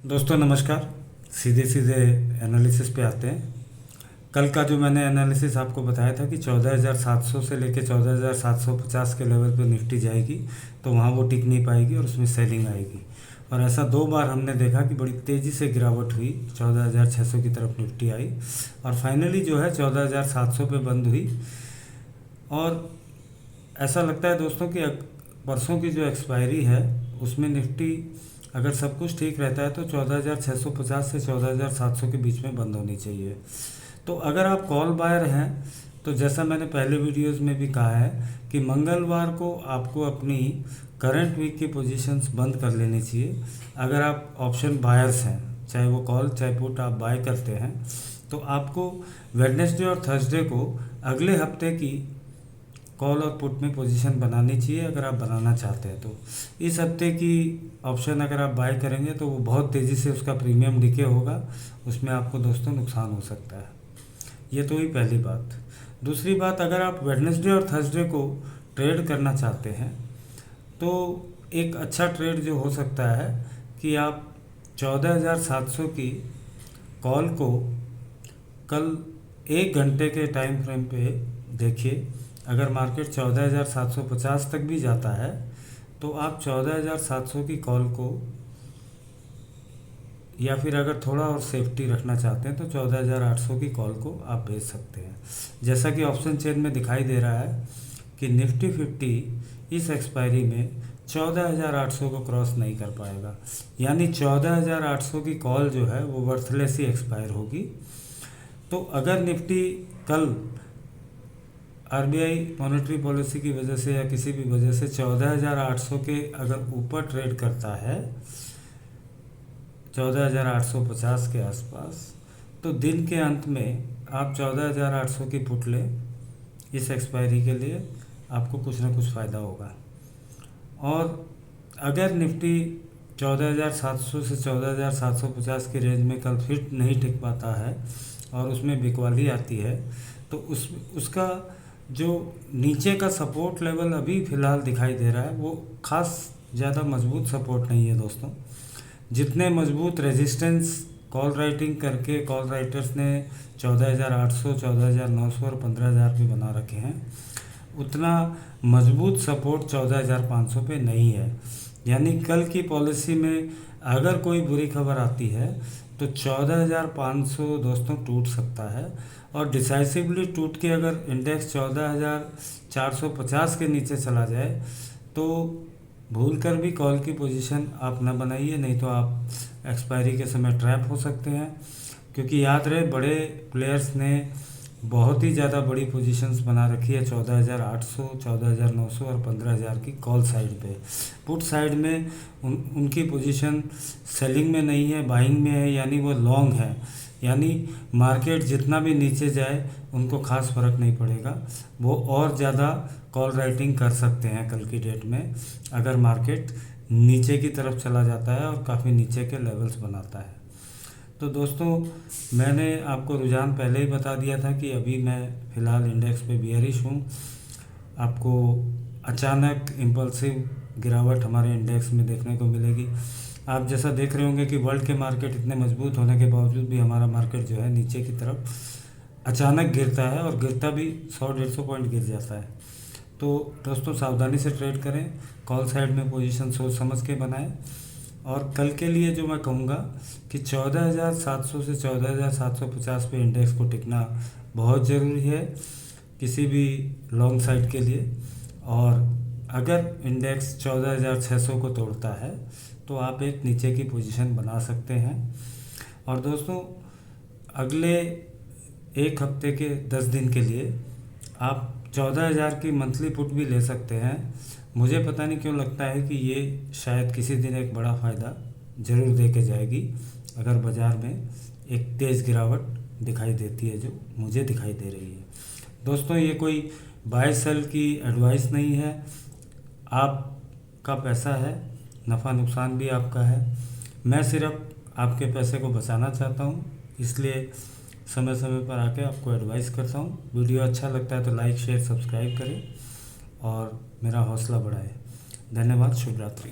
दोस्तों नमस्कार। सीधे सीधे एनालिसिस पे आते हैं। कल का जो मैंने एनालिसिस आपको बताया था कि 14,700 से लेके 14,750 के लेवल पे निफ्टी जाएगी, तो वहाँ वो टिक नहीं पाएगी और उसमें सेलिंग आएगी। और ऐसा दो बार हमने देखा कि बड़ी तेज़ी से गिरावट हुई, 14,600 की तरफ निफ्टी आई और फाइनली जो है 14,700 पे बंद हुई। और ऐसा लगता है दोस्तों कि परसों की जो एक्सपायरी है उसमें निफ्टी अगर सब कुछ ठीक रहता है तो 14,650 से 14,700 के बीच में बंद होनी चाहिए। तो अगर आप कॉल बायर हैं तो जैसा मैंने पहले वीडियोस में भी कहा है कि मंगलवार को आपको अपनी करंट वीक की पोजीशंस बंद कर लेनी चाहिए। अगर आप ऑप्शन बायर्स हैं, चाहे वो कॉल चाहे पुट आप बाय करते हैं, तो आपको वेडनेसडे और थर्सडे को अगले हफ्ते की कॉल और पुट में पोजीशन बनानी चाहिए अगर आप बनाना चाहते हैं। तो इस हफ्ते की ऑप्शन अगर आप बाय करेंगे तो वो बहुत तेज़ी से उसका प्रीमियम डिके होगा, उसमें आपको दोस्तों नुकसान हो सकता है। ये तो ही पहली बात। दूसरी बात, अगर आप वेडनेसडे और थर्सडे को ट्रेड करना चाहते हैं तो एक अच्छा ट्रेड जो हो सकता है कि आप 14,700 की कॉल को कल 1 घंटे के टाइम फ्रेम पे देखिए। अगर मार्केट 14,750 तक भी जाता है तो आप 14,700 की कॉल को, या फिर अगर थोड़ा और सेफ्टी रखना चाहते हैं तो 14,800 की कॉल को आप भेज सकते हैं। जैसा कि ऑप्शन चेन में दिखाई दे रहा है कि निफ्टी 50 इस एक्सपायरी में 14,800 को क्रॉस नहीं कर पाएगा, यानी 14,800 की कॉल जो है वो वर्थलेस ही एक्सपायर होगी। तो अगर निफ्टी कल आरबीआई मॉनेटरी पॉलिसी की वजह से या किसी भी वजह से 14,800 के अगर ऊपर ट्रेड करता है, 14,850 के आसपास, तो दिन के अंत में आप 14,800 की पुट लें। इस एक्सपायरी के लिए आपको कुछ ना कुछ फ़ायदा होगा। और अगर निफ्टी 14,700 से 14,750 की रेंज में कल फिर नहीं टिक पाता है और उसमें बिकवाली आती है, तो उसका जो नीचे का सपोर्ट लेवल अभी फ़िलहाल दिखाई दे रहा है वो ख़ास ज़्यादा मजबूत सपोर्ट नहीं है दोस्तों। जितने मजबूत रेजिस्टेंस कॉल राइटिंग करके कॉल राइटर्स ने 14,800, 14,900 और 15,000 पे बना रखे हैं, उतना मजबूत सपोर्ट 14,500 पे नहीं है। यानी कल की पॉलिसी में अगर कोई बुरी खबर आती है तो 14,500 दोस्तों टूट सकता है और डिसाइसिवली टूट के अगर इंडेक्स 14,450 के नीचे चला जाए तो भूल कर भी कॉल की पोजीशन आप ना बनाइए, नहीं तो आप एक्सपायरी के समय ट्रैप हो सकते हैं। क्योंकि याद रहे, बड़े प्लेयर्स ने बहुत ही ज़्यादा बड़ी पोजीशंस बना रखी है 14,800, 14,900 और 15,000 की कॉल साइड पे। पुट साइड में उनकी पोजीशन सेलिंग में नहीं है, बाइंग में है, यानी वो लॉन्ग है। यानी मार्केट जितना भी नीचे जाए उनको खास फ़र्क नहीं पड़ेगा, वो और ज़्यादा कॉल राइटिंग कर सकते हैं कल की डेट में अगर मार्केट नीचे की तरफ चला जाता है और काफ़ी नीचे के लेवल्स बनाता है। तो दोस्तों मैंने आपको रुझान पहले ही बता दिया था कि अभी मैं फ़िलहाल इंडेक्स पे बियरिश हूँ। आपको अचानक इम्पल्सिव गिरावट हमारे इंडेक्स में देखने को मिलेगी। आप जैसा देख रहे होंगे कि वर्ल्ड के मार्केट इतने मजबूत होने के बावजूद भी हमारा मार्केट जो है नीचे की तरफ अचानक गिरता है और गिरता भी 100-150 पॉइंट गिर जाता है। तो दोस्तों सावधानी से ट्रेड करें, कॉल साइड में पोजीशन सोच समझ के बनाएं। और कल के लिए जो मैं कहूँगा कि 14,700 से 14,750 पे इंडेक्स को टिकना बहुत ज़रूरी है किसी भी लॉन्ग साइड के लिए। और अगर इंडेक्स 14,600 को तोड़ता है तो आप एक नीचे की पोजीशन बना सकते हैं। और दोस्तों अगले एक हफ्ते के 10 दिन के लिए आप 14,000 की मंथली पुट भी ले सकते हैं। मुझे पता नहीं क्यों लगता है कि ये शायद किसी दिन एक बड़ा फ़ायदा ज़रूर दे के जाएगी अगर बाज़ार में एक तेज़ गिरावट दिखाई देती है, जो मुझे दिखाई दे रही है। दोस्तों ये कोई बाय सेल की एडवाइस नहीं है, आपका पैसा है, नफ़ा नुकसान भी आपका है। मैं सिर्फ आपके पैसे को बचाना चाहता हूँ, इसलिए समय समय पर आके आपको एडवाइस करता हूँ। वीडियो अच्छा लगता है तो लाइक शेयर सब्सक्राइब करें और मेरा हौसला बढ़ाएं। धन्यवाद। शुभ रात्रि।